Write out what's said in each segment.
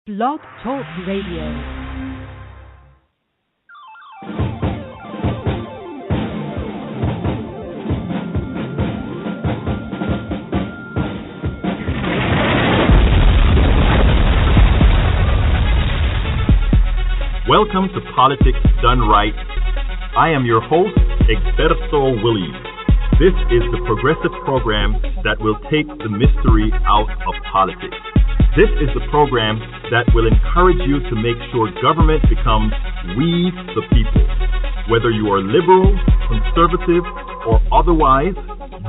Blog Talk Radio. Welcome to Politics Done Right. I am your host, Egberto Willies. This is the progressive program that will take the mystery out of politics. This is the program that will encourage you to make sure government becomes we the people. Whether you are liberal, conservative, or otherwise,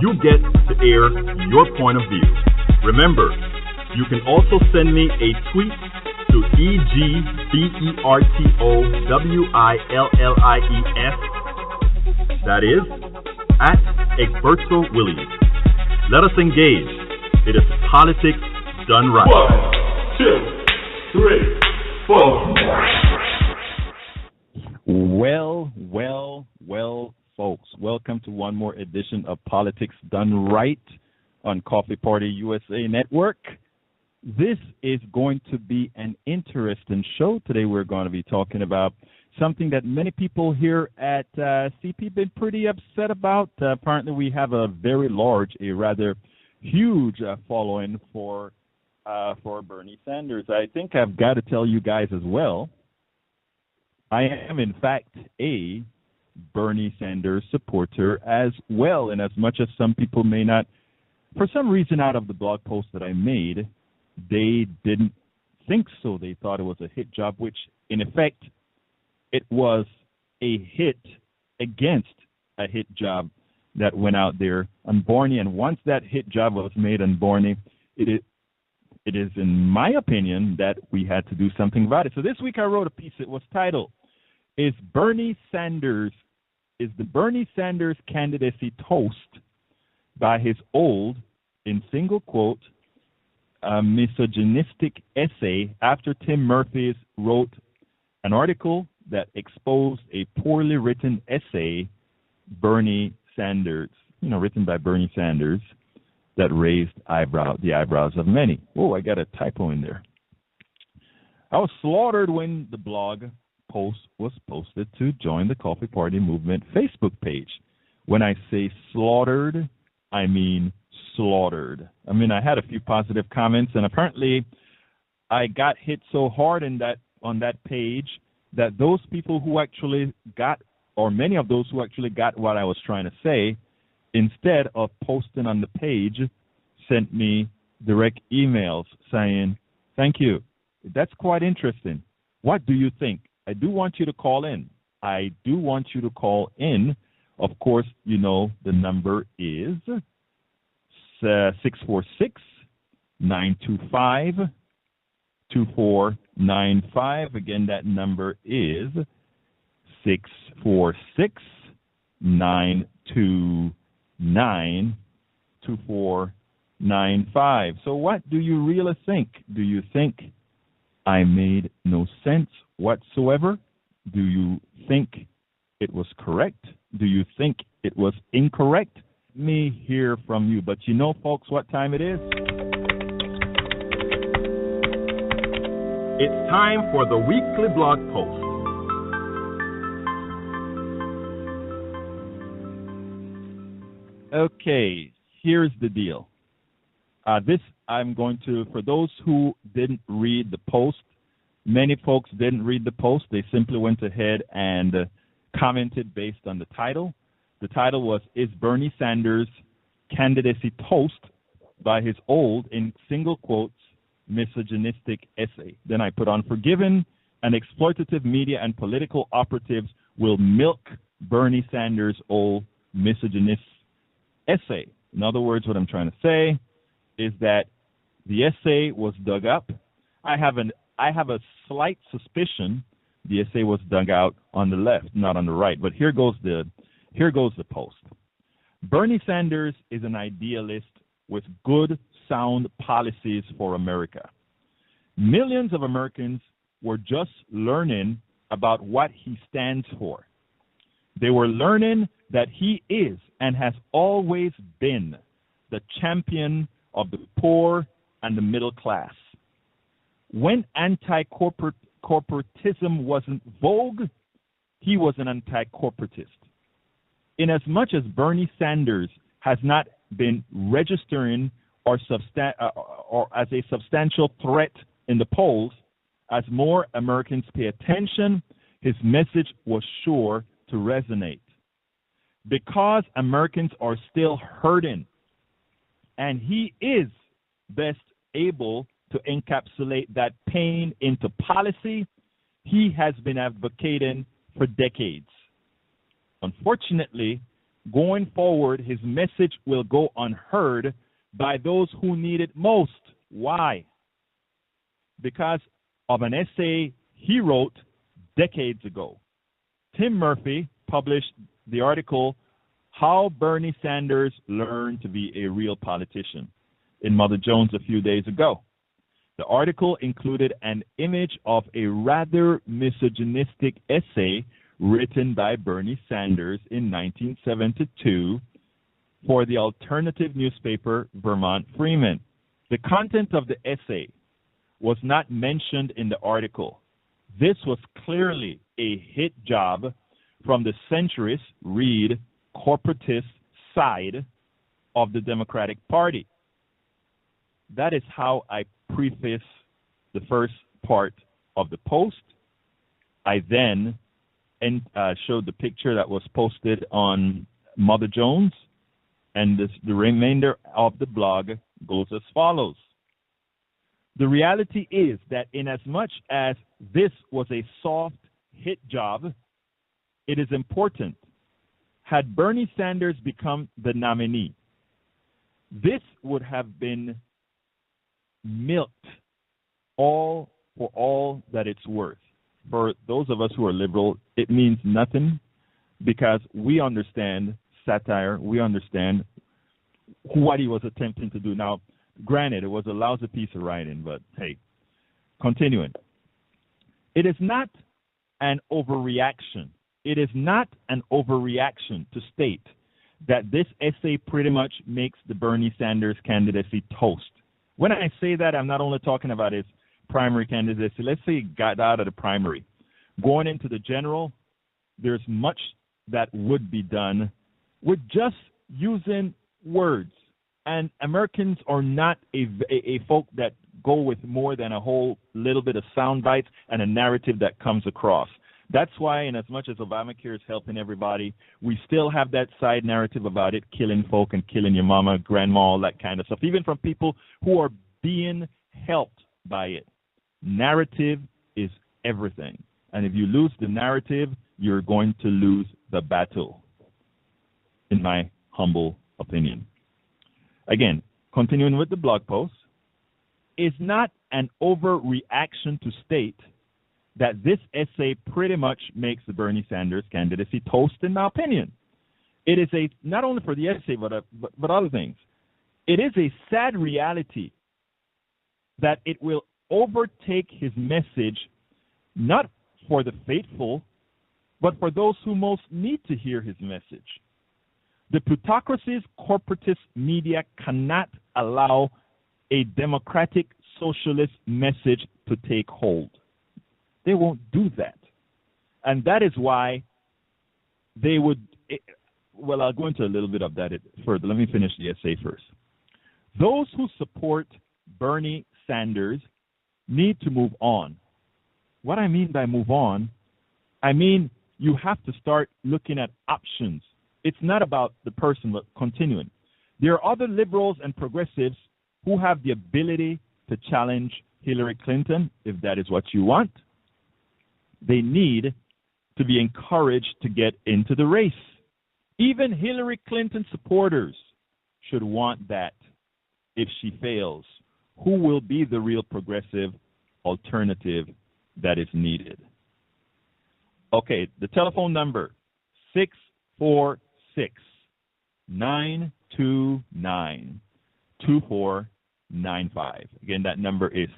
you get to air your point of view. Remember, you can also send me a tweet to EGBERTOWILLIES, that is, at Egberto Willies. Let us engage. It is politics done right. 1, 2, 3, 4. Well, folks. Welcome to one more edition of Politics Done Right on Coffee Party USA Network. This is going to be an interesting show. Today we're going to be talking about something that many people here at CP have been pretty upset about. Apparently we have a very large, a rather huge following for Bernie Sanders. I think I've got to tell you guys as well, I am in fact a Bernie Sanders supporter as well. And as much as some people may not, for some reason out of the blog post that I made, they didn't think so. They thought it was a hit job, which in effect it was a hit against a hit job that went out there on Borney. And once that hit job was made on Borney, it is in my opinion that we had to do something about it. So this week I wrote a piece. It was titled, Is the Bernie Sanders candidacy toast by his old, in single quote, misogynistic essay after Tim Murphy wrote an article that exposed a poorly written essay, Bernie Sanders, written by Bernie Sanders, that raised the eyebrows of many. Oh, I got a typo in there. I was slaughtered when the blog post was posted to join the Coffee Party Movement Facebook page. When I say slaughtered, I mean slaughtered. I had a few positive comments, and apparently I got hit so hard on that page that those people who actually got, or many of those who actually got what I was trying to say, instead of posting on the page, sent me direct emails saying, thank you. That's quite interesting. What do you think? I do want you to call in. Of course, the number is 646-925-2495. Again, that number is 646-929-2495. So what do you really think? Do you think I made no sense whatsoever? Do you think it was correct? Do you think it was incorrect? Let me hear from you. But folks, what time it is? It's time for the weekly blog post. Okay, here's the deal. I'm going to, for those who didn't read the post, many folks didn't read the post. They simply went ahead and commented based on the title. The title was, Is Bernie Sanders candidacy toast by his old, in single quotes, misogynistic essay. Then I put on, Forgiven and exploitative media and political operatives will milk Bernie Sanders' old misogynist essay. In other words, what I'm trying to say is that the essay was dug up. I have a slight suspicion the essay was dug out on the left, not on the right. But here goes the post. Bernie Sanders is an idealist with good, sound policies for America. Millions of Americans were just learning about what he stands for. They were learning that he is and has always been the champion of the poor and the middle class. When anti-corporatism wasn't vogue, he was an anti-corporatist. Inasmuch as Bernie Sanders has not been registering or as a substantial threat in the polls, as more Americans pay attention, his message was sure to resonate. Because Americans are still hurting, and he is best able to encapsulate that pain into policy, he has been advocating for decades. Unfortunately, going forward, his message will go unheard by those who need it most. Why? Because of an essay he wrote decades ago. Tim Murphy published the article, How Bernie Sanders Learned to Be a Real Politician, in Mother Jones a few days ago. The article included an image of a rather misogynistic essay written by Bernie Sanders in 1972 for the alternative newspaper Vermont Freeman. The content of the essay was not mentioned in the article. This was clearly a hit job from the centrist, read, corporatist side of the Democratic Party. That is how I preface the first part of the post. I then showed the picture that was posted on Mother Jones, and the remainder of the blog goes as follows. The reality is that inasmuch as this was a soft hit job, it is important. Had Bernie Sanders become the nominee, this would have been milked for all that it's worth. For those of us who are liberal, it means nothing because we understand satire. We understand what he was attempting to do. Now, granted, it was a lousy piece of writing, but hey, continuing. It is not an overreaction. It is not an overreaction to state that this essay pretty much makes the Bernie Sanders candidacy toast. When I say that, I'm not only talking about his primary candidacy. Let's say he got out of the primary. Going into the general, there's much that would be done with just using words. And Americans are not a folk that go with more than a whole little bit of sound bites and a narrative that comes across. That's why, in as much as Obamacare is helping everybody, we still have that side narrative about it, killing folk and killing your mama, grandma, all that kind of stuff, even from people who are being helped by it. Narrative is everything. And if you lose the narrative, you're going to lose the battle, in my humble opinion. Again, continuing with the blog post, is not an overreaction to state that this essay pretty much makes the Bernie Sanders candidacy toast, in my opinion. It is not only for the essay, but other things. It is a sad reality that it will overtake his message, not for the faithful, but for those who most need to hear his message. The plutocracy's corporatist media cannot allow a democratic socialist message to take hold. They won't do that. And that is why they would, well, I'll go into a little bit of that further. Let me finish the essay first. Those who support Bernie Sanders need to move on. What I mean by move on, I mean you have to start looking at options. It's not about the person, but continuing. There are other liberals and progressives who have the ability to challenge Hillary Clinton, if that is what you want. They need to be encouraged to get into the race. Even Hillary Clinton supporters should want that. If she fails, who will be the real progressive alternative that is needed? Okay, the telephone number, 646-929-2495. Again, that number is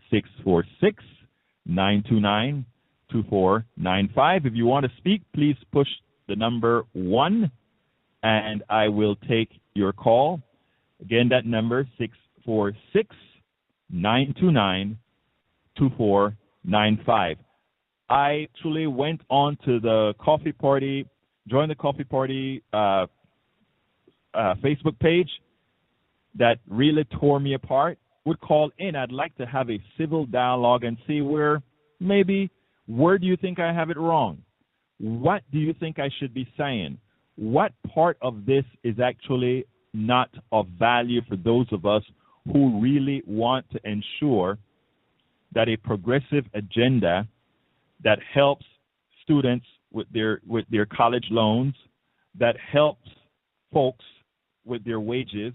646-929-2495. If you want to speak, please push the number 1, and I will take your call. Again, that number, 646-929-2495. 2495. I actually went on to the coffee party, joined the coffee party Facebook page that really tore me apart. Would call in. I'd like to have a civil dialogue and see where do you think I have it wrong? What do you think I should be saying? What part of this is actually not of value for those of us who really want to ensure that a progressive agenda that helps students with their college loans, that helps folks with their wages,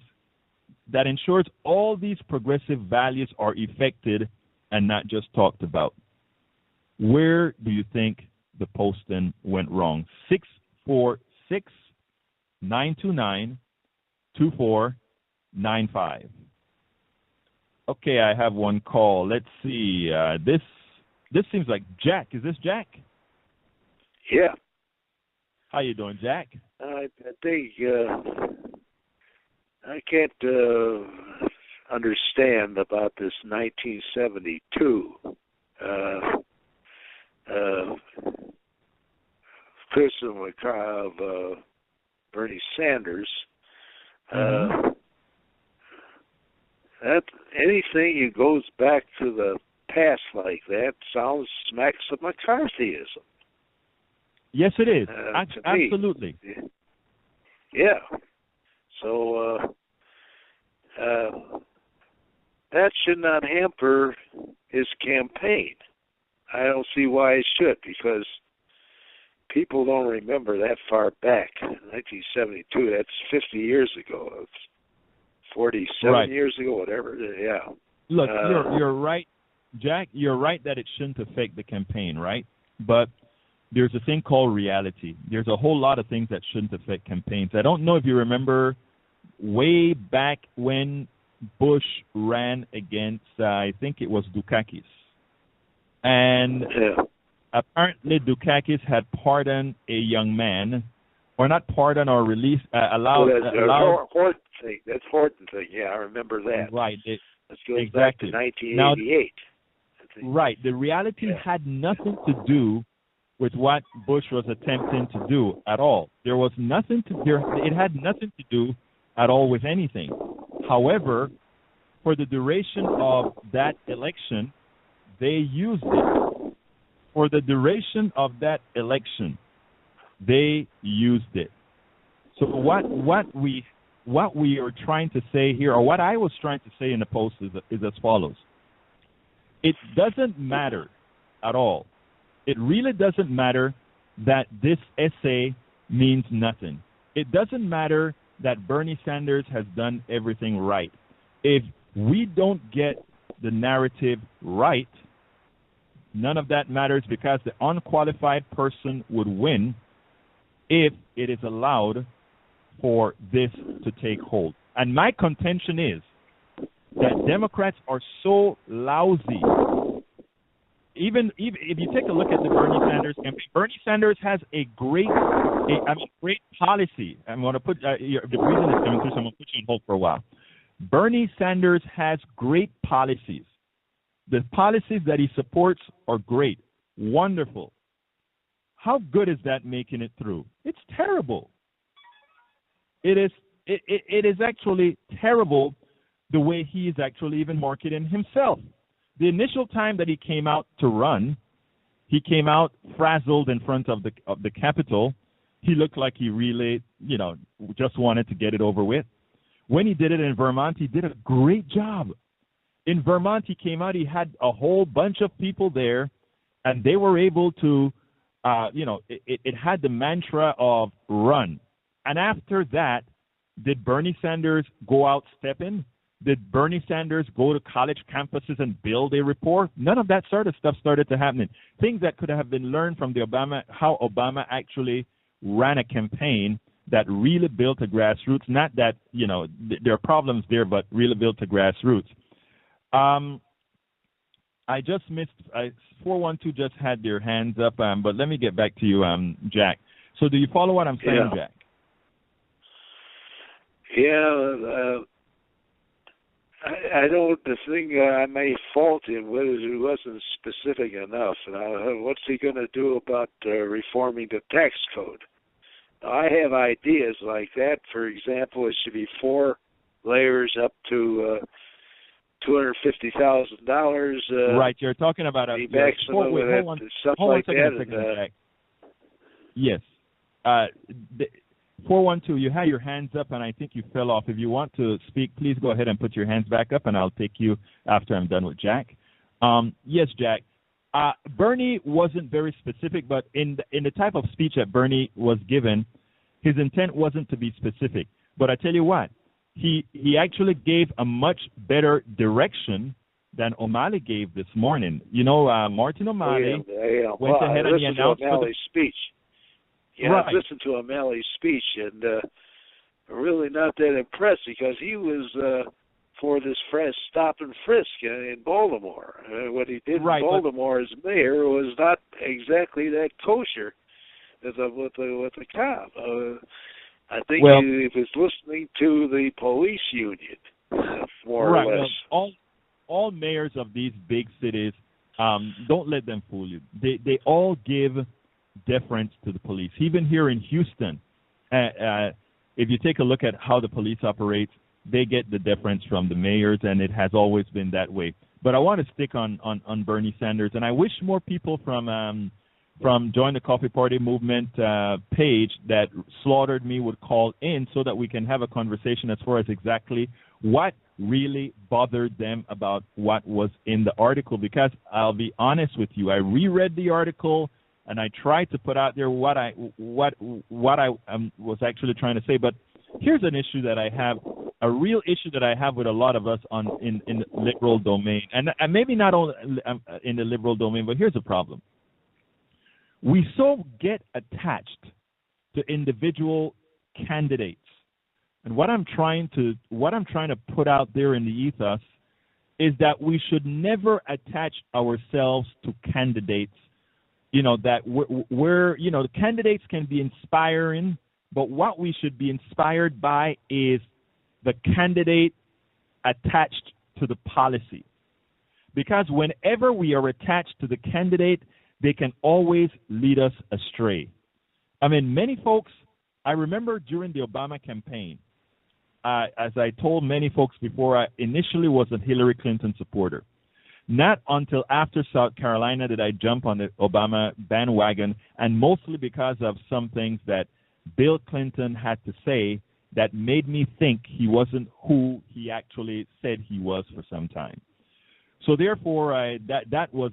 that ensures all these progressive values are effected and not just talked about. Where do you think the posting went wrong? 646-929-2495. Okay, I have one call. Let's see. This seems like Jack. Is this Jack? Yeah. How you doing, Jack? I think I can't understand about this 1972 criticism of Bernie Sanders. That anything that goes back to the past like that smacks of McCarthyism. Yes, it is. Absolutely. Yeah. So that should not hamper his campaign. I don't see why it should, because people don't remember that far back. 1972, that's 50 years ago. It's 47 years ago, whatever. Yeah. Look, you're right, Jack. You're right that it shouldn't affect the campaign, right? But there's a thing called reality. There's a whole lot of things that shouldn't affect campaigns. I don't know if you remember way back when Bush ran against, I think it was Dukakis. And apparently Dukakis had pardoned a young man, or not pardoned or released, allowed. Horton thing. That's Horton thing. Yeah, I remember that. Right. This goes back to 1988. Now, right. The reality had nothing to do with what Bush was attempting to do at all. There was nothing to do. It had nothing to do at all with anything. However, for the duration of that election, they used it. For the duration of that election, they used it. So what we are trying to say here, or what I was trying to say in the post is as follows. It doesn't matter at all. It really doesn't matter that this essay means nothing. It doesn't matter that Bernie Sanders has done everything right. If we don't get the narrative right, none of that matters, because the unqualified person would win if it is allowed for this to take hold. And my contention is that Democrats are so lousy. Even if you take a look at the Bernie Sanders campaign, Bernie Sanders has a great policy. I'm going to put the reason it's coming through, so I'm going to put you on hold for a while. Bernie Sanders has great policies. The policies that he supports are great, wonderful. How good is that making it through? It's terrible. It is actually terrible the way he is actually even marketing himself. The initial time that he came out to run, he came out frazzled in front of the Capitol. He looked like he really, just wanted to get it over with. When he did it in Vermont, he did a great job. In Vermont, he came out, he had a whole bunch of people there, and they were able to, it had the mantra of run. And after that, did Bernie Sanders go out stepping? Did Bernie Sanders go to college campuses and build a rapport? None of that sort of stuff started to happen. Things that could have been learned from how Obama actually ran a campaign that really built a grassroots. Not that, there are problems there, but really built a grassroots. I just missed, 412 just had their hands up, but let me get back to you, Jack. So do you follow what I'm saying, Jack? Yeah, I don't. The thing I may fault him with is he wasn't specific enough. What's he going to do about reforming the tax code? Now, I have ideas like that. For example, it should be 4 layers up to $250,000. Right, you're talking about the maximum hold on, stuff hold on like a second, that. Jack. Yes. 412, you had your hands up, and I think you fell off. If you want to speak, please go ahead and put your hands back up, and I'll take you after I'm done with Jack. Yes, Jack. Bernie wasn't very specific, but in the type of speech that Bernie was given, his intent wasn't to be specific. But I tell you what, he actually gave a much better direction than O'Malley gave this morning. You know, Martin O'Malley went ahead and he announced O'Malley's speech. Yeah, right. I listened to O'Malley's speech, and really not that impressed because he was for this stop and frisk in Baltimore. What he did in Baltimore as mayor was not exactly that kosher with the cop. I think he was listening to the police union, more or less. Well, all mayors of these big cities, don't let them fool you. They all give deference to the police. Even here in Houston, if you take a look at how the police operate, they get the deference from the mayors, and it has always been that way. But I want to stick on Bernie Sanders, and I wish more people from Join the Coffee Party movement page that slaughtered me would call in so that we can have a conversation as far as exactly what really bothered them about what was in the article. Because I'll be honest with you, I reread the article and I tried to put out there what I was actually trying to say. But here's an issue that I have, a real issue that I have with a lot of us in the liberal domain, and maybe not only in the liberal domain, but here's the problem. We so get attached to individual candidates. And what I'm trying to put out there in the ethos is that we should never attach ourselves to candidates. You know, that we're the candidates can be inspiring, but what we should be inspired by is the candidate attached to the policy. Because whenever we are attached to the candidate, they can always lead us astray. I mean, many folks, I remember during the Obama campaign, as I told many folks before, I initially was a Hillary Clinton supporter. Not until after South Carolina did I jump on the Obama bandwagon, and mostly because of some things that Bill Clinton had to say that made me think he wasn't who he actually said he was for some time. So therefore, that was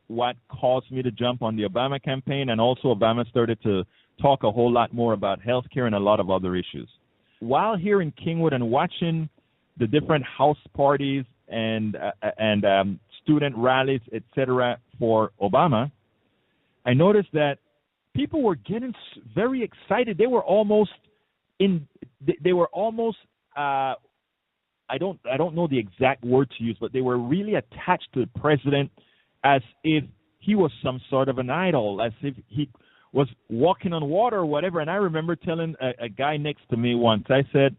what caused me to jump on the Obama campaign, and also Obama started to talk a whole lot more about health care and a lot of other issues. While here in Kingwood and watching the different house parties and student rallies, etc., for Obama, I noticed that people were getting very excited. They were almost I don't know the exact word to use, but they were really attached to the president as if he was some sort of an idol, as if he was walking on water or whatever. And I remember telling a guy next to me once, I said,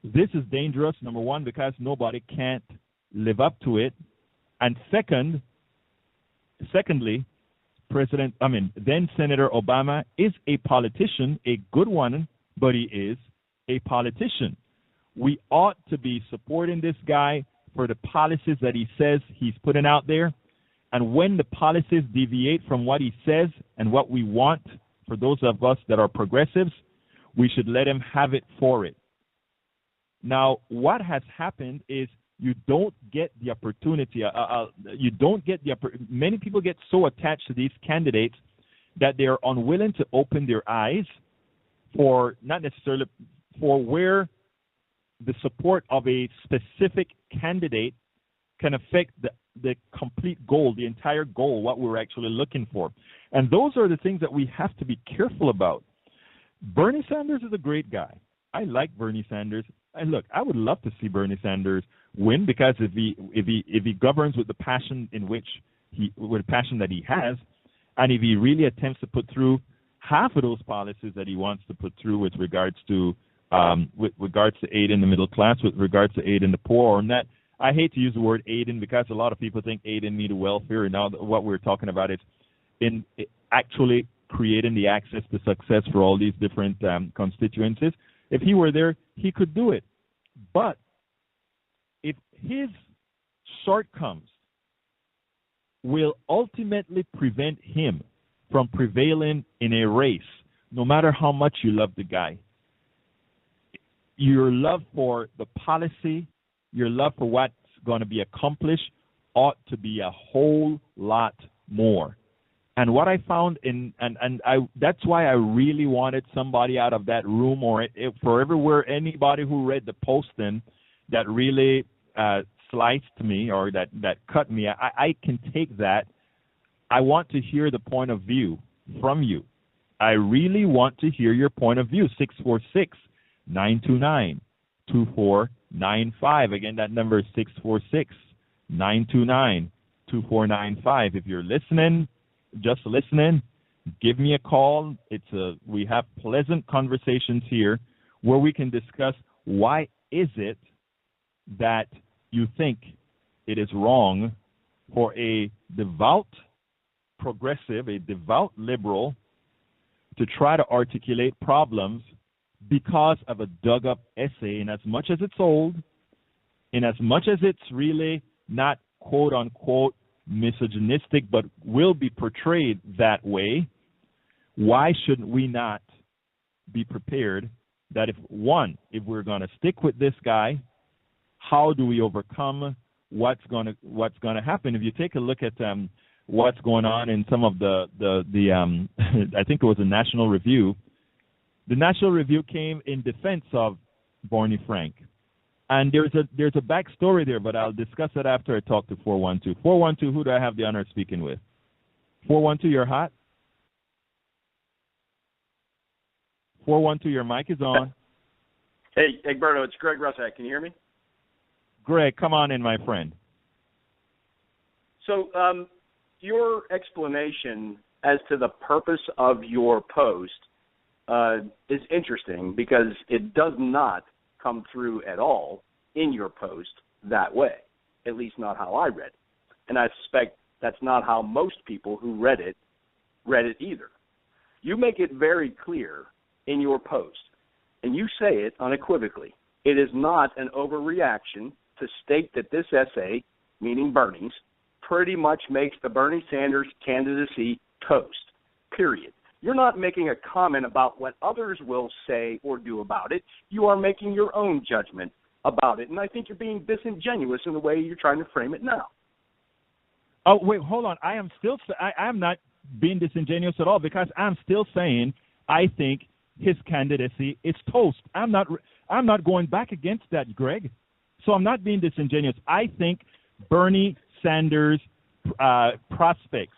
this is dangerous, number one, because nobody can't live up to it. And secondly, then Senator Obama is a politician, a good one, but he is a politician. We ought to be supporting this guy for the policies that he says he's putting out there. And when the policies deviate from what he says and what we want for those of us that are progressives, we should let him have it for it. Now, what has happened is you don't get the opportunity. Many people get so attached to these candidates that they're unwilling to open their eyes for not necessarily for where the support of a specific candidate can affect the complete goal, the entire goal, what we're actually looking for. And those are the things that we have to be careful about. Bernie Sanders is a great guy. I like Bernie Sanders. And look, I would love to see Bernie Sanders win, because if he governs with the passion that he has, and if he really attempts to put through half of those policies that he wants to put through with regards to with regards to aiding the middle class, with regards to aiding the poor, and that I hate to use the word aiding because a lot of people think aiding means welfare, and now what we're talking about is in actually creating the access to success for all these different constituencies. If he were there, he could do it. But if his shortcomings will ultimately prevent him from prevailing in a race, no matter how much you love the guy, your love for the policy, your love for what's going to be accomplished ought to be a whole lot more. And what I found that's why I really wanted somebody out of that room, or for everywhere, anybody who read the posting that really sliced me or that cut me. I can take that. I want to hear the point of view from you. I really want to hear your point of view. 646-929-2495. Again, that number is 646-929-2495. If you're listening, just listening, give me a call. We have pleasant conversations here where we can discuss why is it that you think it is wrong for a devout progressive, a devout liberal, to try to articulate problems because of a dug-up essay, in as much as it's old, in as much as it's really not quote-unquote misogynistic, but will be portrayed that way. Why shouldn't we not be prepared that if we're going to stick with this guy, how do we overcome what's going to happen? If you take a look at what's going on in some of the I think it was a National Review. The National Review came in defense of Barney Frank. And there's a backstory there, but I'll discuss it after I talk to 412. 412, who do I have the honor of speaking with? 412, you're hot. 412, your mic is on. Hey, Egberto, it's Greg Russack. Can you hear me? Greg, come on in, my friend. So your explanation as to the purpose of your post is interesting because it does not come through at all in your post that way, at least not how I read it. And I suspect that's not how most people who read it either. You make it very clear in your post, and you say it unequivocally. It is not an overreaction to state that this essay, meaning Bernie's, pretty much makes the Bernie Sanders candidacy toast, period. You're not making a comment about what others will say or do about it. You are making your own judgment about it, and I think you're being disingenuous in the way you're trying to frame it now. Oh, wait, hold on. I am not being disingenuous at all because I'm still saying I think his candidacy is toast. I'm not going back against that, Greg. So I'm not being disingenuous. I think Bernie Sanders' prospects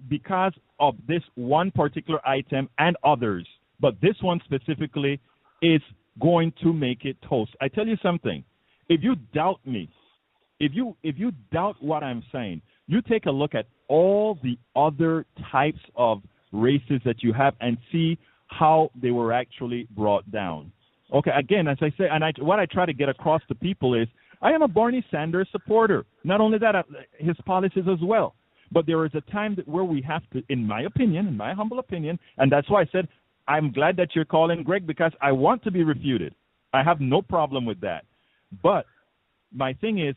because of this one particular item and others, but this one specifically is going to make it toast. I tell you something. If you doubt me, if you doubt what I'm saying, you take a look at all the other types of races that you have and see how they were actually brought down. Okay, again, as I say, and what I try to get across to people is I am a Bernie Sanders supporter. Not only that, his policies as well. But there is a time where we have to, in my humble opinion, and that's why I said I'm glad that you're calling, Greg, because I want to be refuted. I have no problem with that. But my thing is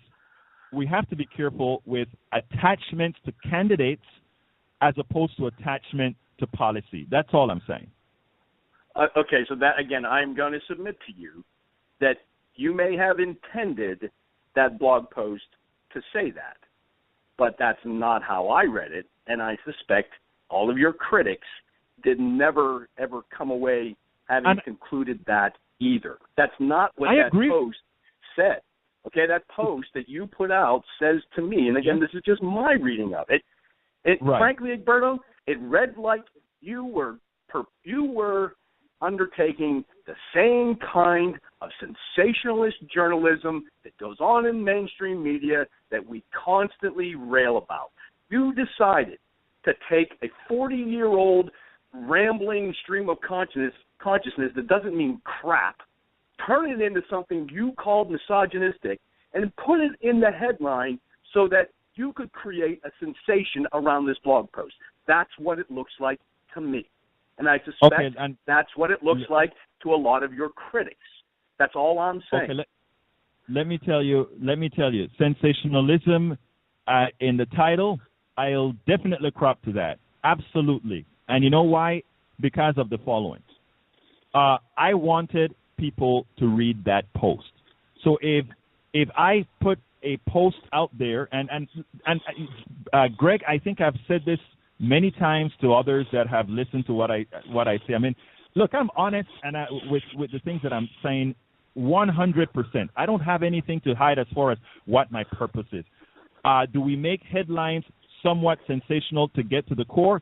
we have to be careful with attachments to candidates as opposed to attachment to policy. That's all I'm saying. Okay, so that, again, I'm going to submit to you that you may have intended that blog post to say that, but that's not how I read it, and I suspect all of your critics did never, ever come away having concluded that either. That's not what post said. Okay, that post that you put out says to me, and again, this is just my reading of it, right. Frankly, Egberto, it read like you were undertaking the same kind of sensationalist journalism that goes on in mainstream media that we constantly rail about. You decided to take a 40-year-old rambling stream of consciousness that doesn't mean crap, turn it into something you called misogynistic, and put it in the headline so that you could create a sensation around this blog post. That's what it looks like to me. And I suspect that's what it looks like to a lot of your critics. That's all I'm saying. Okay, let me tell you, sensationalism in the title, I'll definitely crop to that. Absolutely. And you know why? Because of the following. I wanted people to read that post. So if I put a post out there, and Greg, I think I've said this many times to others that have listened to what I say. I mean, look, I'm honest and with the things that I'm saying 100%. I don't have anything to hide as far as what my purpose is. Do we make headlines somewhat sensational to get to the core?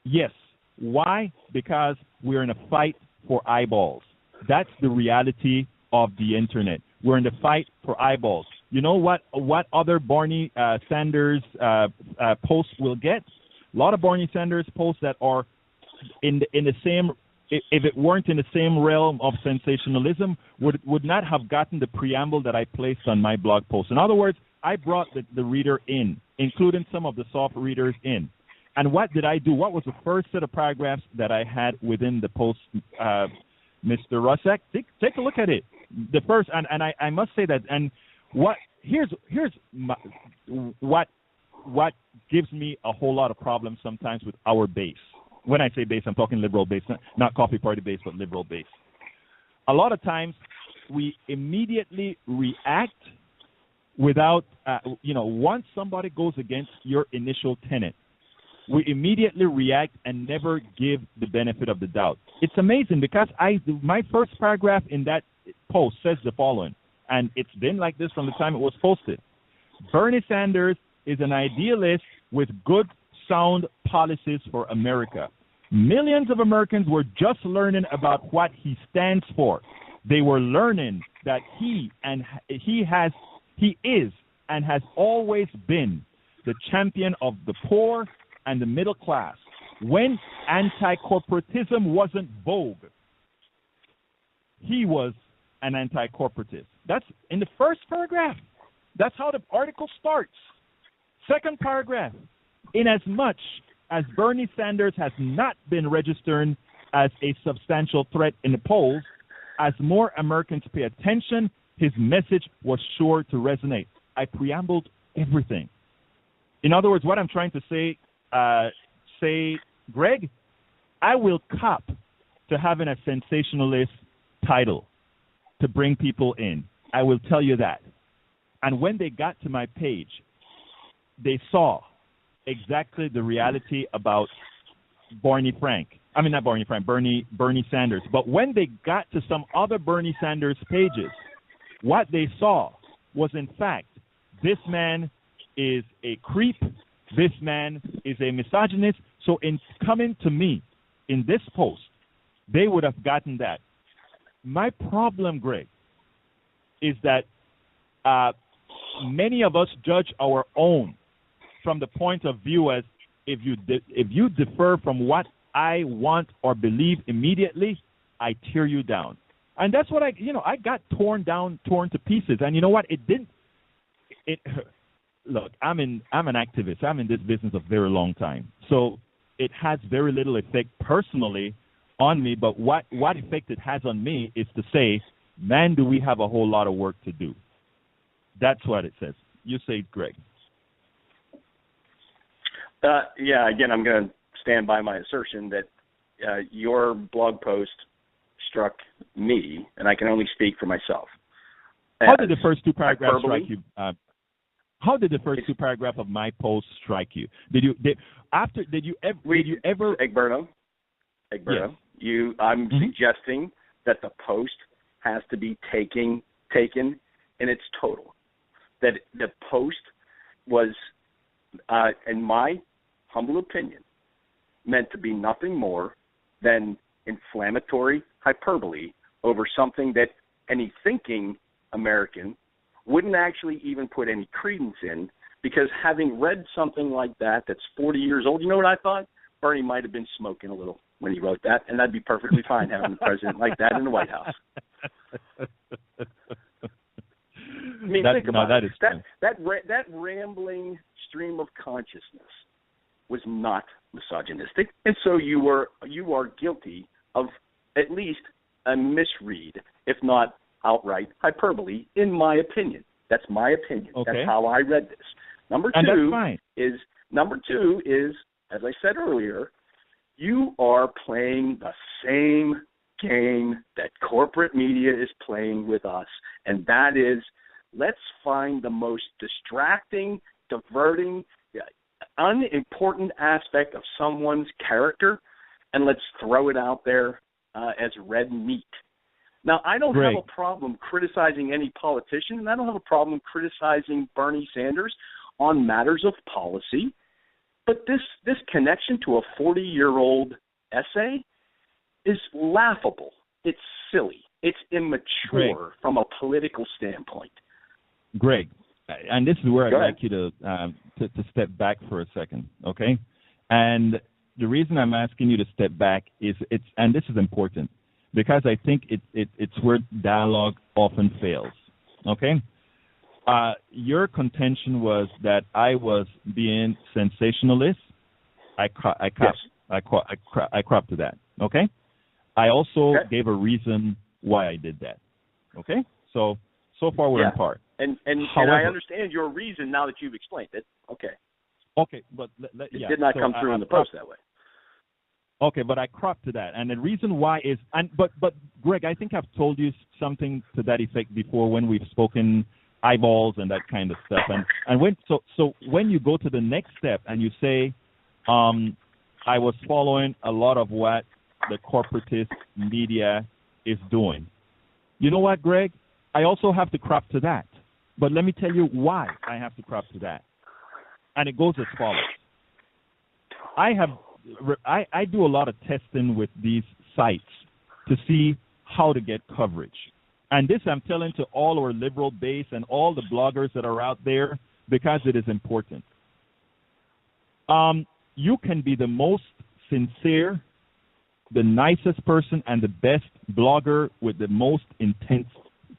Yes. Why? Because we're in a fight for eyeballs. That's the reality of the Internet. We're in the fight for eyeballs. You know what other Bernie Sanders posts will get? A lot of Bernie Sanders posts that are in the same, if it weren't in the same realm of sensationalism, would not have gotten the preamble that I placed on my blog post. In other words, I brought the reader in, including some of the soft readers in. And what did I do? What was the first set of paragraphs that I had within the post, Mr. Russack? Take a look at it. The first, and I must say that, and here's what gives me a whole lot of problems sometimes with our base. When I say base, I'm talking liberal base, not Coffee Party base, but liberal base. A lot of times we immediately react without, once somebody goes against your initial tenet, we immediately react and never give the benefit of the doubt. It's amazing because my first paragraph in that post says the following, and it's been like this from the time it was posted. Bernie Sanders is an idealist with good, sound policies for America. Millions of Americans were just learning about what he stands for. They were learning that he is and has always been the champion of the poor and the middle class. When anti-corporatism wasn't vogue, he was an anti-corporatist. That's in the first paragraph. That's how the article starts. Second paragraph. Inasmuch as Bernie Sanders has not been registered as a substantial threat in the polls, as more Americans pay attention, his message was sure to resonate. I preambled everything. In other words, what I'm trying to say, Greg, I will cop to having a sensationalist title to bring people in. I will tell you that. And when they got to my page, they saw exactly the reality about Bernie Sanders. But when they got to some other Bernie Sanders pages, what they saw was, in fact, this man is a creep. This man is a misogynist. So in coming to me in this post, they would have gotten that. My problem, Greg, is that many of us judge our own from the point of view as if you differ from what I want or believe immediately, I tear you down. And that's what I got torn to pieces. And you know what? Look, I'm an activist. I'm in this business a very long time. So it has very little effect personally on me, but what effect it has on me is to say, man, do we have a whole lot of work to do. That's what it says. You say it, Greg. Again, I'm going to stand by my assertion that your blog post struck me, and I can only speak for myself. How did the first two paragraphs strike you? How did the first two paragraphs of my post strike you? Did you ever? Egberto, yes. I'm suggesting that the post has to be taken in its total. That the post was, in my humble opinion, meant to be nothing more than inflammatory hyperbole over something that any thinking American wouldn't actually even put any credence in, because having read something like that that's 40 years old, you know what I thought? Bernie might have been smoking a little when he wrote that, and that'd be perfectly fine having a president like that in the White House. I mean, think about it. That rambling stream of consciousness was not misogynistic, and so you are guilty of at least a misread, if not outright hyperbole, in my opinion. That's my opinion. Okay. That's how I read this. Number two is, as I said earlier, you are playing the same game that corporate media is playing with us, and that is, let's find the most distracting, diverting, unimportant aspect of someone's character, and let's throw it out there as red meat. Now, I don't have a problem criticizing any politician, and I don't have a problem criticizing Bernie Sanders on matters of policy, but this connection to a 40-year-old essay is laughable. It's silly. It's immature from a political standpoint. Greg, and this is where I'd like you to step back for a second, okay? And the reason I'm asking you to step back is and this is important, because I think it's where dialogue often fails, okay? Your contention was that I was being sensationalist. I cropped to that, okay? I also gave a reason why I did that, okay? So far we're in part. And However, I understand your reason now that you've explained it. Okay. Okay, but it did not come through in the post that way. Okay, but I cropped to that, and the reason why is, but Greg, I think I've told you something to that effect before when we've spoken eyeballs and that kind of stuff, and when you go to the next step and you say, I was following a lot of what the corporatist media is doing. You know what, Greg? I also have to crop to that, but let me tell you why I have to crop to that, and it goes as follows. I do a lot of testing with these sites to see how to get coverage. And this I'm telling to all our liberal base and all the bloggers that are out there because it is important. You can be the most sincere, the nicest person, and the best blogger with the most intense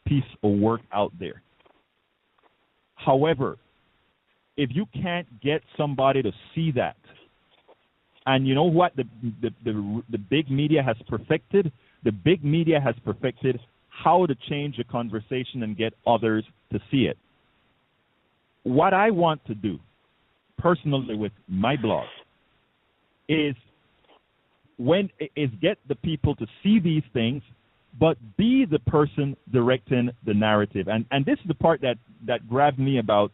piece of work out there. However, if you can't get somebody to see that, and you know what the big media has perfected? The big media has perfected how to change the conversation and get others to see it. What I want to do, personally with my blog, is get the people to see these things, but be the person directing the narrative. And this is the part that grabbed me about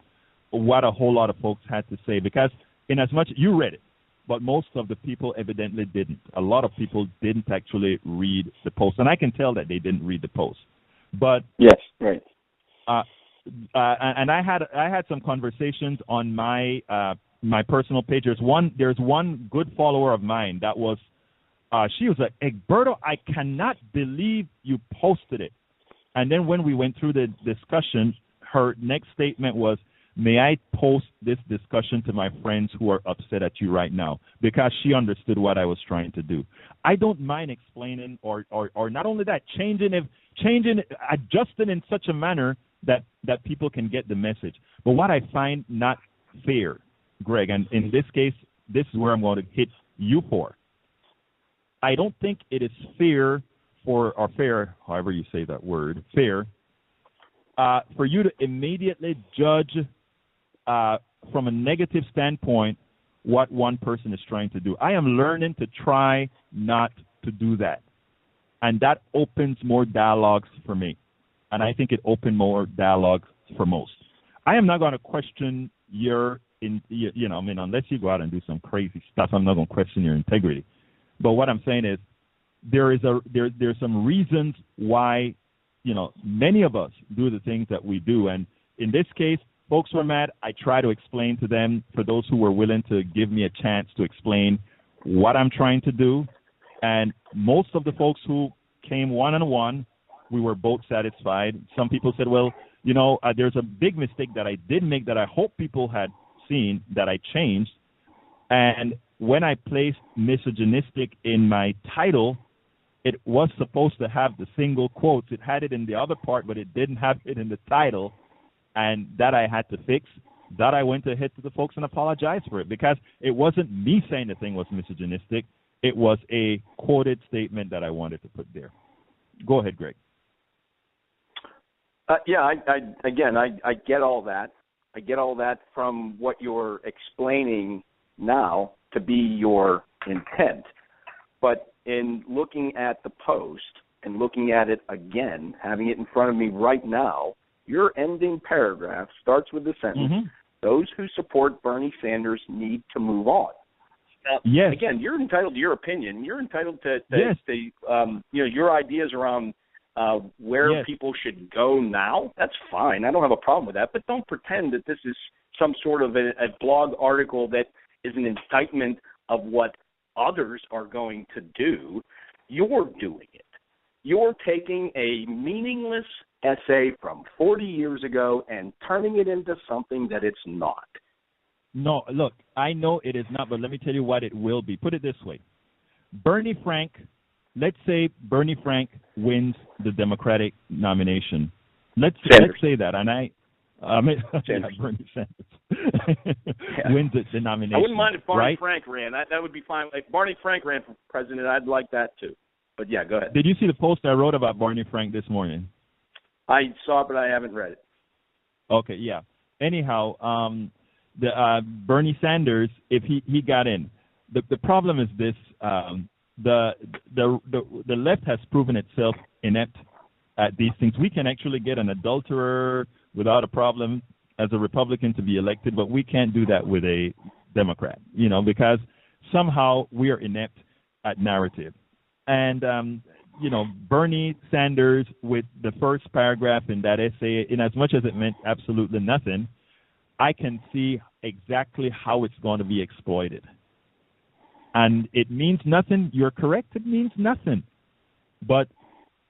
what a whole lot of folks had to say, because in as much you read it, but most of the people evidently didn't. A lot of people didn't actually read the post, and I can tell that they didn't read the post. But yes, right. And I had some conversations on my personal page. There's one good follower of mine that was she was like, Egberto, I cannot believe you posted it. And then when we went through the discussion, her next statement was, may I post this discussion to my friends who are upset at you right now? Because she understood what I was trying to do. I don't mind explaining or not only that, adjusting in such a manner that people can get the message. But what I find not fair, Greg, and in this case, this is where I'm going to hit you for. I don't think it is fair however you say that word, fair, for you to immediately judge from a negative standpoint what one person is trying to do. I am learning to try not to do that. And that opens more dialogues for me. And I think it opened more dialogues for most. I am not going to question unless you go out and do some crazy stuff, I'm not going to question your integrity. But what I'm saying is there's some reasons why, many of us do the things that we do. And in this case, folks were mad. I try to explain to them, for those who were willing to give me a chance to explain what I'm trying to do. And most of the folks who came one-on-one, we were both satisfied. Some people said, well, there's a big mistake that I did make that I hope people had seen that I changed. And when I placed misogynistic in my title, it was supposed to have the single quotes. It had it in the other part, but it didn't have it in the title, and that I had to fix. That I went ahead to the folks and apologized for it, because it wasn't me saying the thing was misogynistic. It was a quoted statement that I wanted to put there. Go ahead, Greg. I get all that. I get all that from what you're explaining now to be your intent. But in looking at the post and looking at it again, having it in front of me right now, your ending paragraph starts with the sentence, those who support Bernie Sanders need to move on. Now, yes. Again, you're entitled to your opinion. You're entitled to yes. Your ideas around where yes. people should go now. That's fine. I don't have a problem with that. But don't pretend that this is some sort of a blog article that is an indictment of what others are going to do. You're doing it. You're taking a meaningless essay from 40 years ago and turning it into something that it's not. No, look, I know it is not, but let me tell you what it will be. Put it this way. Bernie Frank, let's say Bernie Frank wins the Democratic nomination. Let's say that, and Bernie Sanders wins the nomination. I wouldn't mind if Barney right? Frank ran. That would be fine. If Barney Frank ran for president, I'd like that too. But yeah, go ahead. Did you see the post I wrote about Barney Frank this morning? I saw it, but I haven't read it. Okay, yeah. Anyhow, Bernie Sanders, if he got in, the problem is this: the left has proven itself inept at these things. We can actually get an adulterer without a problem as a Republican to be elected, but we can't do that with a Democrat, because somehow we are inept at narrative. And Bernie Sanders, with the first paragraph in that essay, in as much as it meant absolutely nothing, I can see exactly how it's going to be exploited. And it means nothing. You're correct. It means nothing. But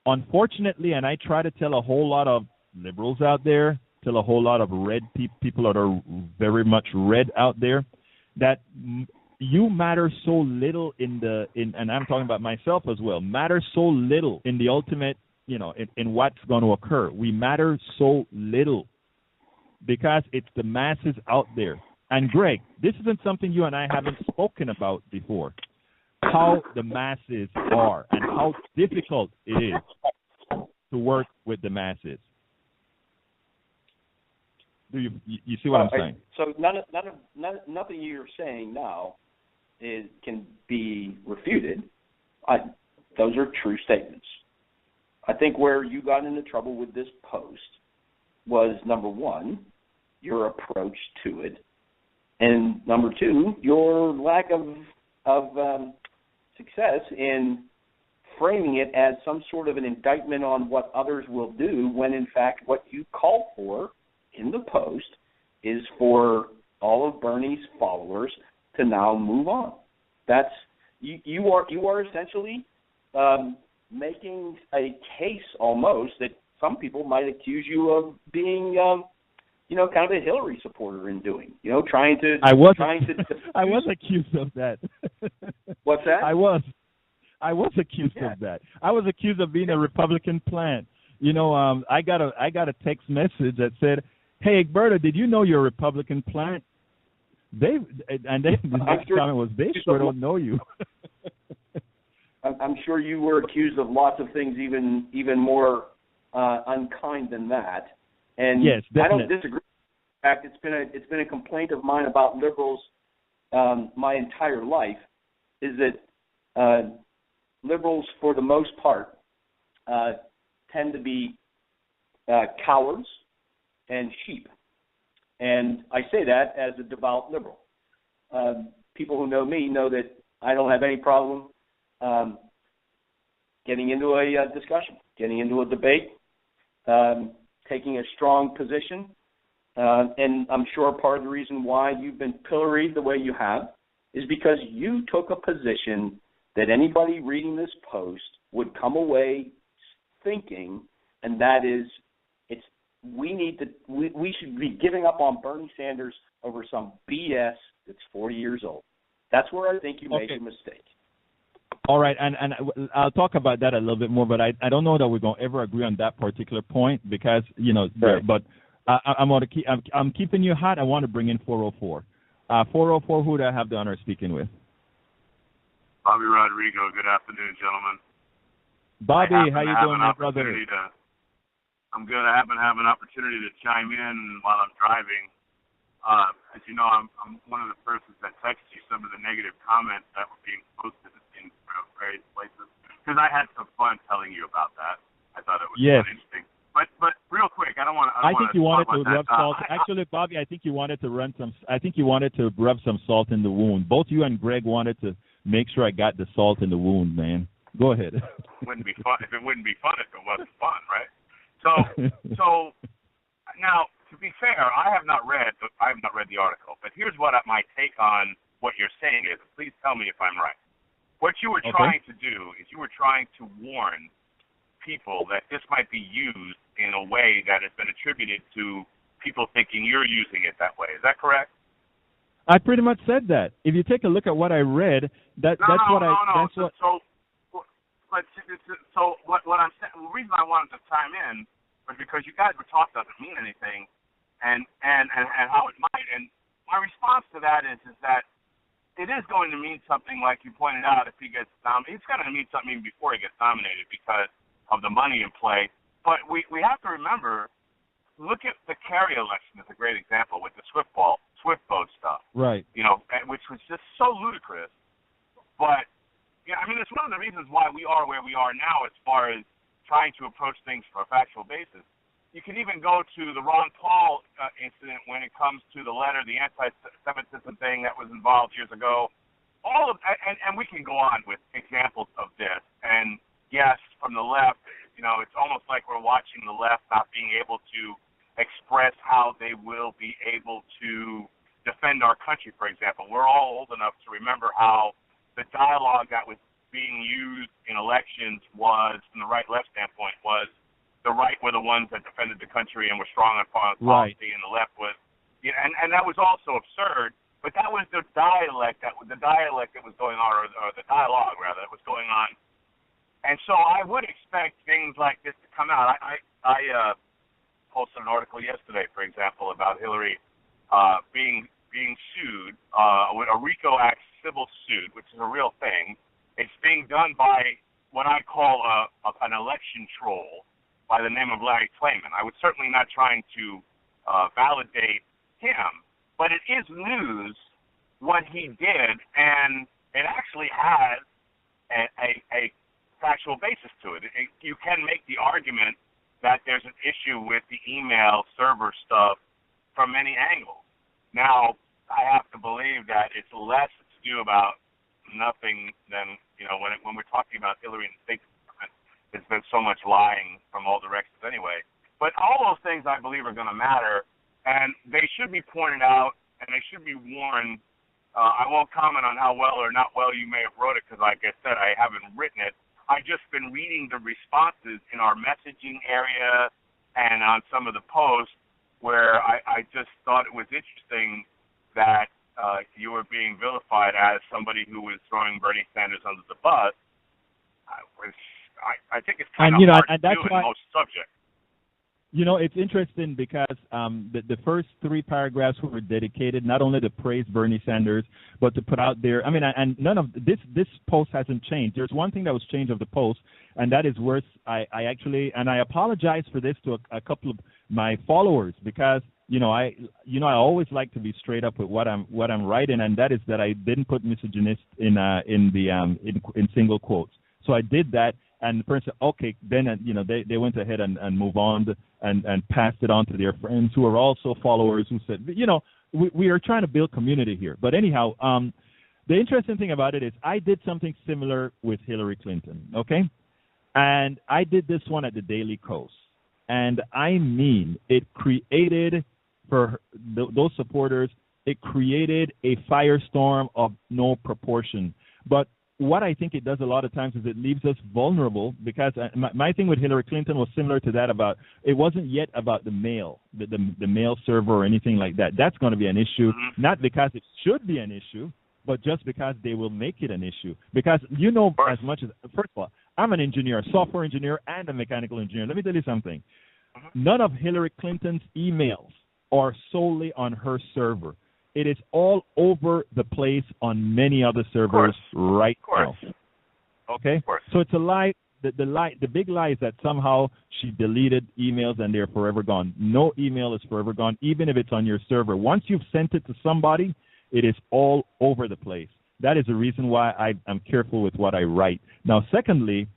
unfortunately, and I try to tell a whole lot of liberals out there, tell a whole lot of red people that are very much red out there, that you matter so little and I'm talking about myself as well, matter so little in the ultimate, in what's going to occur. We matter so little because it's the masses out there. And Greg, this isn't something you and I haven't spoken about before, how the masses are and how difficult it is to work with the masses. Do you see what I'm saying? So nothing you're saying now can be refuted. Those are true statements. I think where you got into trouble with this post was, number one, your approach to it, and number two, your lack of success in framing it as some sort of an indictment on what others will do, when in fact what you called for in the post is for all of Bernie's followers to now move on. That's you are essentially making a case almost that some people might accuse you of being kind of a Hillary supporter in doing, trying to. I was accused of that. What's that? I was accused of that. I was accused of being a Republican plant. I got a text message that said, "Hey, Egberto, did you know you're a Republican plant?" The next comment was, "They sure don't know you." I'm sure you were accused of lots of things, even more unkind than that. And yes, definitely. I don't disagree. In fact, it's been a complaint of mine about liberals my entire life, is that liberals, for the most part, tend to be cowards and sheep. And I say that as a devout liberal. People who know me know that I don't have any problem getting into a discussion, getting into a debate, taking a strong position. And I'm sure part of the reason why you've been pilloried the way you have is because you took a position that anybody reading this post would come away thinking, and that is, we should be giving up on Bernie Sanders over some BS that's 40 years old. That's where I think you made a mistake. All right, and I'll talk about that a little bit more, but I don't know that we're going to ever agree on that particular point because, Right. but I'm keeping you hot. I want to bring in 404. 404, who do I have the honor of speaking with? Bobby Rodrigo. Good afternoon, gentlemen. Bobby, how you doing, my brother? I'm good. I happen to have an opportunity to chime in while I'm driving. As you know, I'm one of the persons that texted you some of the negative comments that were being posted in various places because I had some fun telling you about that. I thought it was quite interesting. But real quick, I think you wanted to rub salt. Actually, Bobby, I think you wanted to rub some salt in the wound. Both you and Greg wanted to make sure I got the salt in the wound, man. Go ahead. Wouldn't be fun if it wouldn't be fun if it wasn't fun, right? So now, to be fair, I have not read the article, but here's what my take on what you're saying is. Please tell me if I'm right. What you were trying to do is you were trying to warn people that this might be used in a way that has been attributed to people thinking you're using it that way. Is that correct? I pretty much said that. If you take a look at what I read, that's what I. So what I'm saying, the reason I wanted to chime in was because you guys were talking doesn't mean anything, and how it might. And my response to that is that it is going to mean something, like you pointed out. If he gets nominated, it's going to mean something even before he gets nominated because of the money in play. But we have to remember, look at the Kerry election as a great example with the Swift boat stuff, right? Which was just so ludicrous. But yeah, I mean, it's one of the reasons why we are where we are now as far as trying to approach things from a factual basis. You can even go to the Ron Paul incident when it comes to the letter, the anti-Semitism thing that was involved years ago. And we can go on with examples of this. And yes, from the left, it's almost like we're watching the left not being able to express how they will be able to defend our country, for example. We're all old enough to remember how the dialogue that was being used in elections was, from the right-left standpoint, was the right were the ones that defended the country and were strong on foreign policy, and the left was, and that was also absurd. But that was the dialect that was going on, or the dialogue rather that was going on. And so I would expect things like this to come out. I posted an article yesterday, for example, about Hillary being sued with a RICO Act civil suit, which is a real thing. It's being done by what I call an election troll by the name of Larry Klayman. I was certainly not trying to validate him, but it is news what he did, and it actually has a factual basis to it. You can make the argument that there's an issue with the email server stuff from many angles. Now, I have to believe that it's less to do about nothing than, when we're talking about Hillary and the State Department, there's been so much lying from all directions anyway. But all those things I believe are going to matter, and they should be pointed out, and they should be warned. I won't comment on how well or not well you may have wrote it because, like I said, I haven't written it. I've just been reading the responses in our messaging area and on some of the posts where I just thought it was interesting that you were being vilified as somebody who was throwing Bernie Sanders under the bus. I think it's kind of hard to do in most subjects. It's interesting because the first three paragraphs were dedicated not only to praise Bernie Sanders, but to put out there, and none of this post hasn't changed. There's one thing that was changed of the post, and that is worse. I apologize for this to a couple of my followers because, I always like to be straight up with what I'm writing, and that is that I didn't put misogynist in single quotes. So I did that. And the person said, okay, then, they went ahead and moved on and passed it on to their friends who are also followers who said, we are trying to build community here. But anyhow, the interesting thing about it is I did something similar with Hillary Clinton, okay? And I did this one at the Daily Kos. And I mean, it created, for those supporters, it created a firestorm of no proportion. But what I think it does a lot of times is it leaves us vulnerable because my thing with Hillary Clinton was similar to that about, it wasn't yet about the mail, the mail server or anything like that. That's going to be an issue, not because it should be an issue, but just because they will make it an issue. Because you know as much as, first of all, I'm an engineer, a software engineer, and a mechanical engineer. Let me tell you something. None of Hillary Clinton's emails are solely on her server. It is all over the place on many other servers right now. Okay? So it's a lie. The big lie is that somehow she deleted emails and they're forever gone. No email is forever gone, even if it's on your server. Once you've sent it to somebody, it is all over the place. That is the reason why I'm careful with what I write. Now, secondly,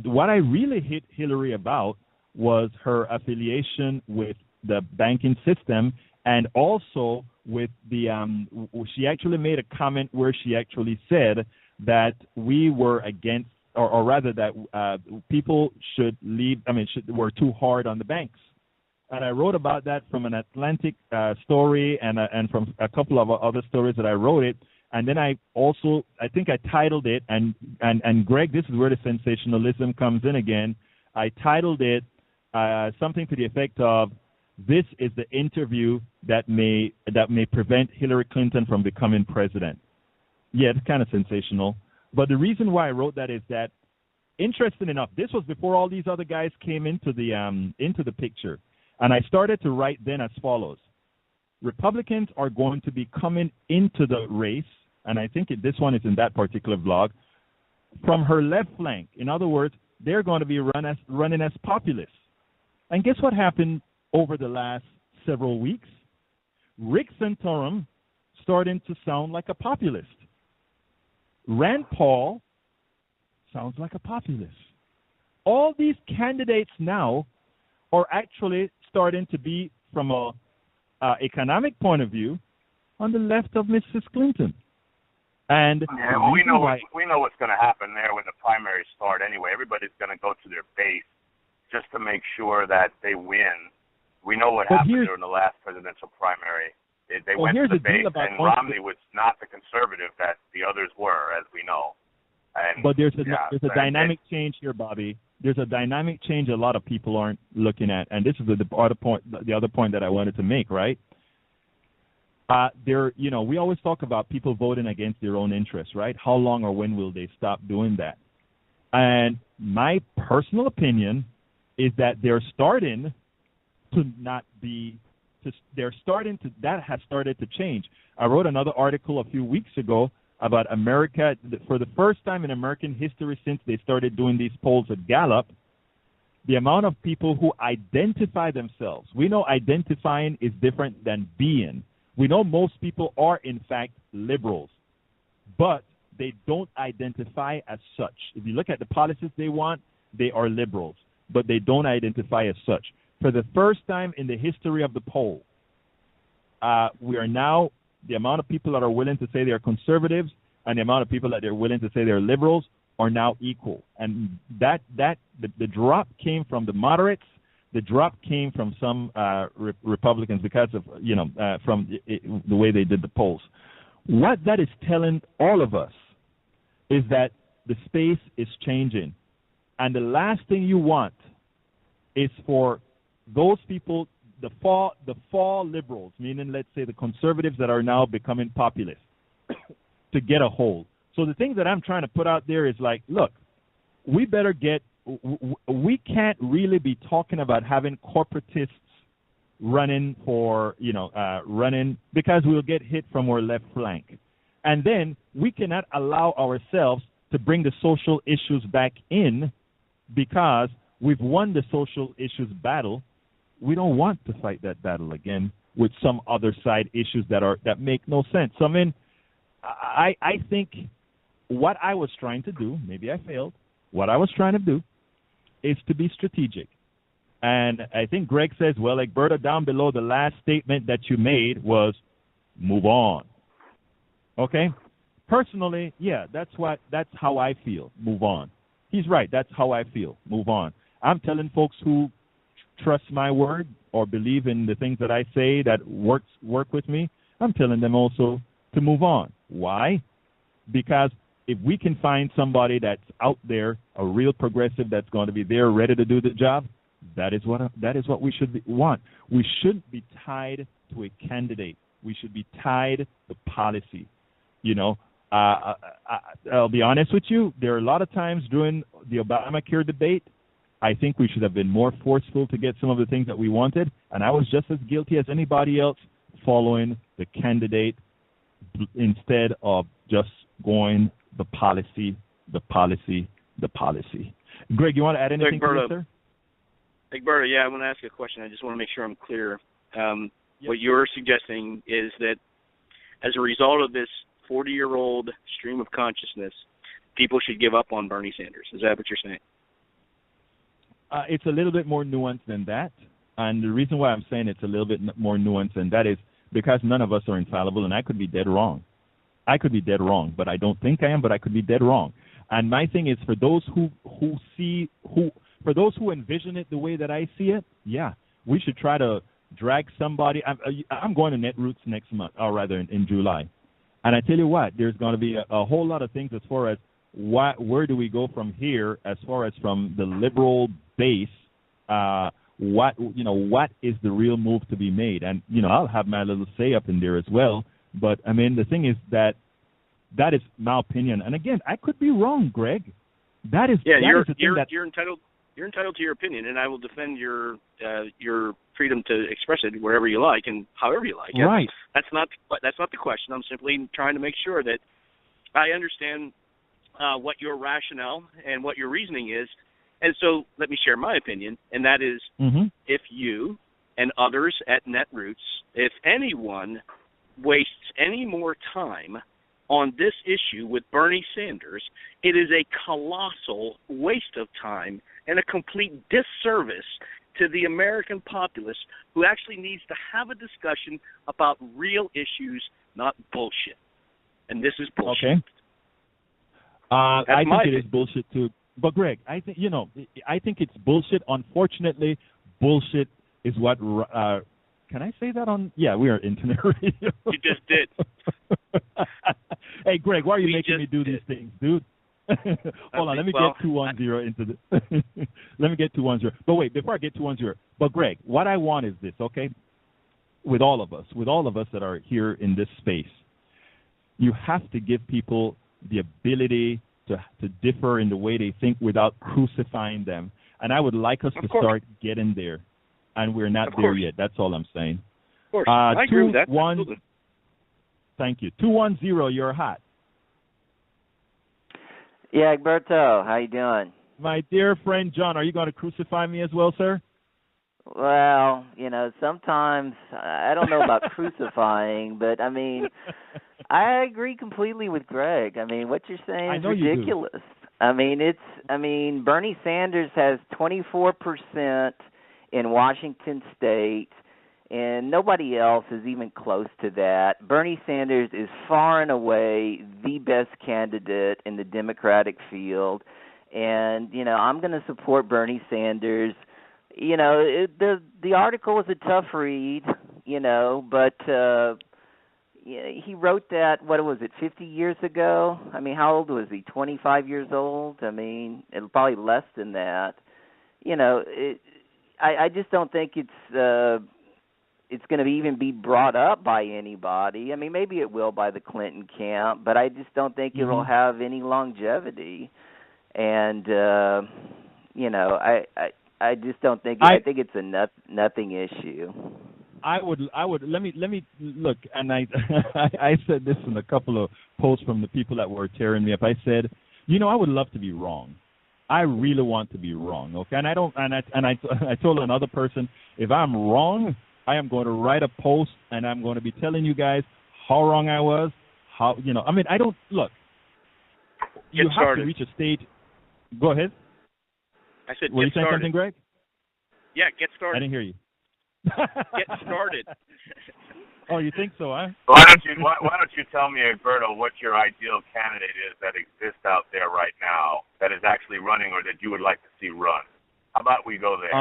what I really hit Hillary about was her affiliation with the banking system, and also with the she actually made a comment where she actually said that we were against, or rather that people should leave, were too hard on the banks. And I wrote about that from an Atlantic story and from a couple of other stories that I wrote it. And then I think I titled it, and Greg, this is where the sensationalism comes in again. I titled it something to the effect of, "This is the interview that may prevent Hillary Clinton from becoming president." Yeah, it's kind of sensational. But the reason why I wrote that is that, interesting enough, this was before all these other guys came into the picture. And I started to write then as follows. Republicans are going to be coming into the race, and I think this one is in that particular blog, from her left flank. In other words, they're going to be running as populists. And guess what happened over the last several weeks? Rick Santorum starting to sound like a populist. Rand Paul sounds like a populist. All these candidates now are actually starting to be, from a economic point of view, on the left of Mrs. Clinton. And we know what's going to happen there when the primaries start anyway. Everybody's going to go to their base just to make sure that they win. We know what happened during the last presidential primary. They went to the base, and Romney was not the conservative that the others were, as we know. But there's a dynamic change here, Bobby. There's a dynamic change a lot of people aren't looking at, and this is the other point that I wanted to make, right? We always talk about people voting against their own interests, right? How long or when will they stop doing that? And my personal opinion is that they're starting to not be. That has started to change. I wrote another article a few weeks ago about America. For the first time in American history since they started doing these polls at Gallup, the amount of people who identify themselves. We know identifying is different than being. We know most people are, in fact, liberals, but they don't identify as such. If you look at the policies they want, they are liberals, but they don't identify as such. For the first time in the history of the poll, we are now, the amount of people that are willing to say they're conservatives and the amount of people that are willing to say they're liberals are now equal. And the drop came from the moderates. The drop came from some Republicans because of, from the way they did the polls. What that is telling all of us is that the space is changing. And the last thing you want is for those people, the fall liberals, meaning, let's say, the conservatives that are now becoming populist, to get a hold. So the thing that I'm trying to put out there is like, look, we can't really be talking about having corporatists running because we'll get hit from our left flank. And then we cannot allow ourselves to bring the social issues back in because we've won the social issues battle. We don't want to fight that battle again with some other side issues that make no sense. So, I think what I was trying to do, maybe I failed, what I was trying to do is to be strategic. And I think Greg says, well, Egberta, down below, the last statement that you made was move on. Okay? Personally, yeah, that's how I feel. Move on. He's right. That's how I feel. Move on. I'm telling folks who trust my word or believe in the things that I say that work with me, I'm telling them also to move on. Why? Because if we can find somebody that's out there, a real progressive that's going to be there, ready to do the job, that is what we should want. We shouldn't be tied to a candidate. We should be tied to policy. I'll be honest with you. There are a lot of times during the Obamacare debate, I think we should have been more forceful to get some of the things that we wanted, and I was just as guilty as anybody else following the candidate instead of just going the policy. Greg, you want to add anything to this, sir? Egberto, yeah, I want to ask you a question. I just want to make sure I'm clear. What you're suggesting is that as a result of this 40-year-old stream of consciousness, people should give up on Bernie Sanders. Is that what you're saying? It's a little bit more nuanced than that. And the reason why I'm saying it's a little bit more nuanced than that is because none of us are infallible, and I could be dead wrong. But I don't think I am, but I could be dead wrong. And my thing is, for those who envision it the way that I see it, yeah, we should try to drag somebody. I'm going to Netroots next month, or rather in July. And I tell you what, there's going to be a whole lot of things as far as where do we go from here, as far as from the liberal base. What is the real move to be made? And I'll have my little say up in there as well. But I mean, the thing is that is my opinion. And again, I could be wrong, Greg. You're entitled. You're entitled to your opinion, and I will defend your freedom to express it wherever you like and however you like. Right. That's not the question. I'm simply trying to make sure that I understand what your rationale and what your reasoning is. And so let me share my opinion, and that is if you and others at Netroots, if anyone wastes any more time on this issue with Bernie Sanders, it is a colossal waste of time and a complete disservice to the American populace who actually needs to have a discussion about real issues, not bullshit. And this is bullshit. Okay. I think it is bullshit too. But Greg, I think it's bullshit. Unfortunately, bullshit is what. Can I say that on? Yeah, we are internet radio. You just did. Hey, Greg, why are you making me do these things, dude? Hold on, let me get 210 into this. Let me get 210. But wait, before I get 210, but Greg, what I want is this, okay? With all of us that are here in this space, you have to give people the ability to differ in the way they think without crucifying them. And I would like us to start getting there. And we're not there yet. That's all I'm saying. Of course. I agree with that. Thank you. 210, you're hot. Yeah, Egberto, how you doing? My dear friend John, are you going to crucify me as well, sir? Well, sometimes I don't know about crucifying, but I mean, I agree completely with Greg. I mean, what you're saying is ridiculous. Bernie Sanders has 24% in Washington State, and nobody else is even close to that. Bernie Sanders is far and away the best candidate in the Democratic field, and, I'm going to support Bernie Sanders. The article was a tough read, but he wrote that, 50 years ago? I mean, how old was he, 25 years old? I mean, probably less than that. I just don't think it's going to even be brought up by anybody. I mean, maybe it will by the Clinton camp, but I just don't think it'll have any longevity. And I just don't think. I think it's a nothing issue. I would. Let me look. And I said this in a couple of posts from the people that were tearing me up. I said, I would love to be wrong. I really want to be wrong, okay? And I don't. And I told another person, if I'm wrong, I am going to write a post and I'm going to be telling you guys how wrong I was. I don't look. You have to reach a stage. Go ahead. I said, were you saying something, Greg? Yeah, get started. I didn't hear you. Get started. Oh, you think so, huh? Why don't you tell me, Egberto, what your ideal candidate is that exists out there right now that is actually running or that you would like to see run? How about we go there?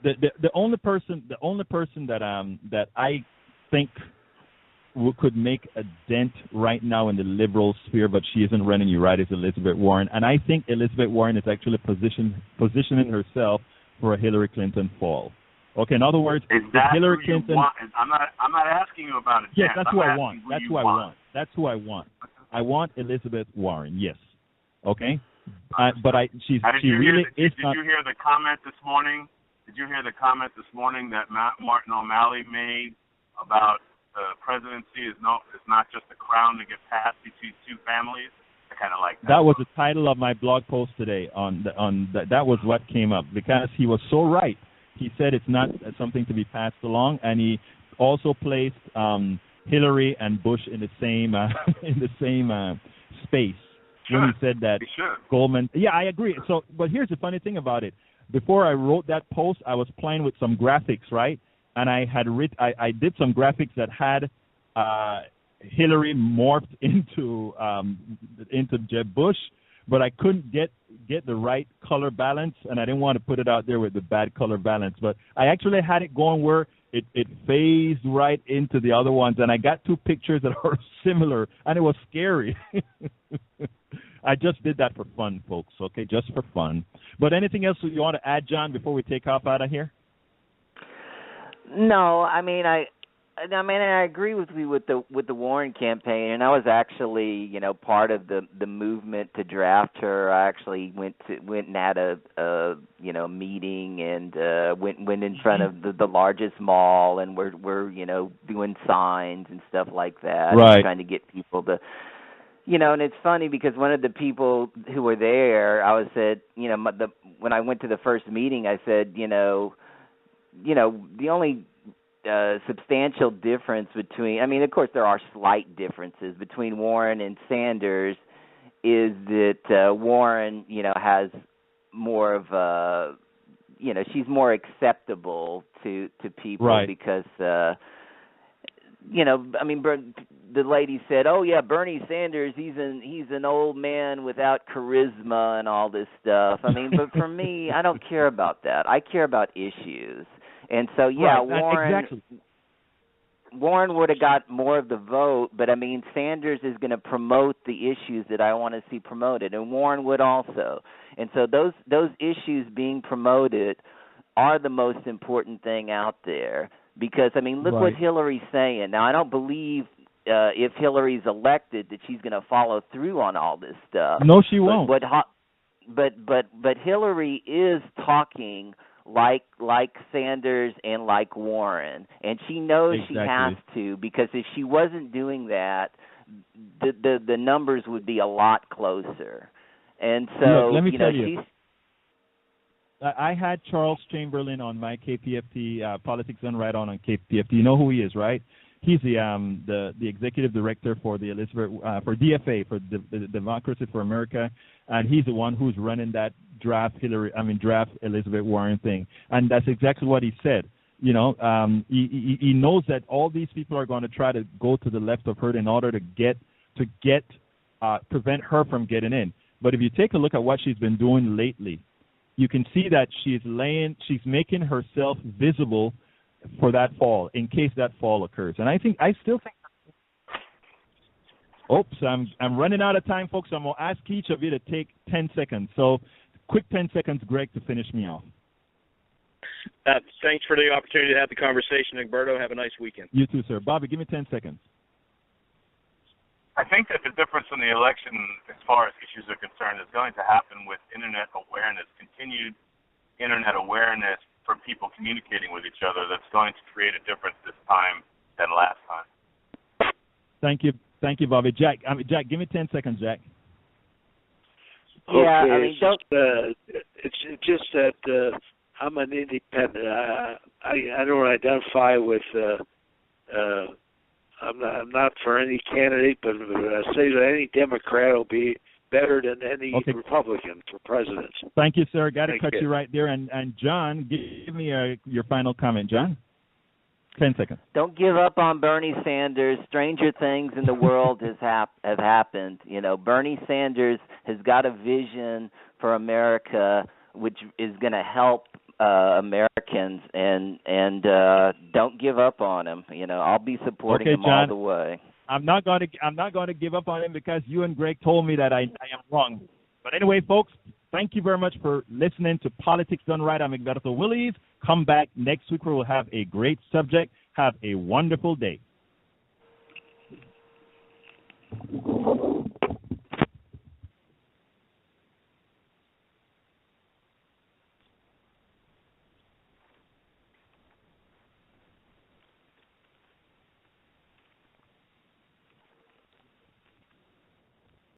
The only person that I think could make a dent right now in the liberal sphere, but she isn't running, you're right, is Elizabeth Warren. And I think Elizabeth Warren is actually positioning herself for a Hillary Clinton fall. Okay, in other words, Hillary Clinton. I'm not asking you about it. Yes, that's who I want. That's who I want. I want Elizabeth Warren. Yes. Okay. But she really is not. Did you hear the comment this morning? Did you hear the comment this morning that Martin O'Malley made about the presidency is not just a crown to get passed between two families? I kind of like that. That was the title of my blog post today. That was what came up, because he was so right. He said it's not something to be passed along, and he also placed Hillary and Bush in the same space when he said that Goldman. Yeah, I agree. So, but here's the funny thing about it. Before I wrote that post, I was playing with some graphics, right? And I did some graphics that had Hillary morphed into Jeb Bush, but I couldn't get the right color balance, and I didn't want to put it out there with the bad color balance. But I actually had it going where it phased right into the other ones, and I got two pictures that are similar, and it was scary. I just did that for fun, folks, okay, just for fun. But anything else you want to add, John, before we take off out of here? No, I mean I agree with you with the Warren campaign, and I was actually, part of the movement to draft her. I actually went and had a meeting and went in front of the largest mall, and we're doing signs and stuff like that, right, trying to get people to. And it's funny because one of the people who were there, when I went to the first meeting, I said, the only substantial difference between, of course there are slight differences between Warren and Sanders, is that Warren, has more of a, she's more acceptable to people, right, because, the lady said, "Oh yeah, Bernie Sanders, he's an old man without charisma and all this stuff." But for me, I don't care about that. I care about issues. And so right, Warren exactly. Warren would have got more of the vote, but Sanders is going to promote the issues that I want to see promoted, and Warren would also. And so those issues being promoted are the most important thing out there, because look right, what Hillary's saying. Now, I don't believe if Hillary's elected that she's going to follow through on all this stuff. No, she won't. But Hillary is talking like Sanders and like Warren, and she knows exactly. She has to, because if she wasn't doing that, the numbers would be a lot closer. And so, look, let me tell you, I had Charles Chamberlain on my KPFT Politics Done Right on KPFT. You know who he is, right? He's the executive director for the for DFA, for the Democracy for America, and he's the one who's running that draft Elizabeth Warren thing. And that's exactly what he said. He knows that all these people are going to try to go to the left of her in order to prevent her from getting in. But if you take a look at what she's been doing lately, you can see that she's making herself visible for that fall, in case that fall occurs. And I still think. Oops, I'm running out of time, folks. I'm gonna ask each of you to take 10 seconds. So, quick 10 seconds, Greg, to finish me off. Thanks for the opportunity to have the conversation, Egberto. Have a nice weekend. You too, sir. Bobby, give me 10 seconds. I think that the difference in the election, as far as issues are concerned, is going to happen with Internet awareness, continued Internet awareness for people communicating with each other. That's going to create a difference this time than last time. Thank you, Bobby. Jack, give me 10 seconds, Jack. Yeah, okay, it's just that I'm an independent. I don't identify with. I'm not for any candidate, but I say that any Democrat will be better than any Republican for president. Thank you, sir. Got to cut you right there. And John, give me your final comment, John. 10 seconds. Don't give up on Bernie Sanders. Stranger things in the world have happened. Bernie Sanders has got a vision for America, which is going to help Americans, and don't give up on him. I'll be supporting him John, all the way. I'm not going to give up on him because you and Greg told me that I am wrong. But anyway, folks, thank you very much for listening to Politics Done Right. I'm Egberto Willies. Come back next week where we'll have a great subject. Have a wonderful day.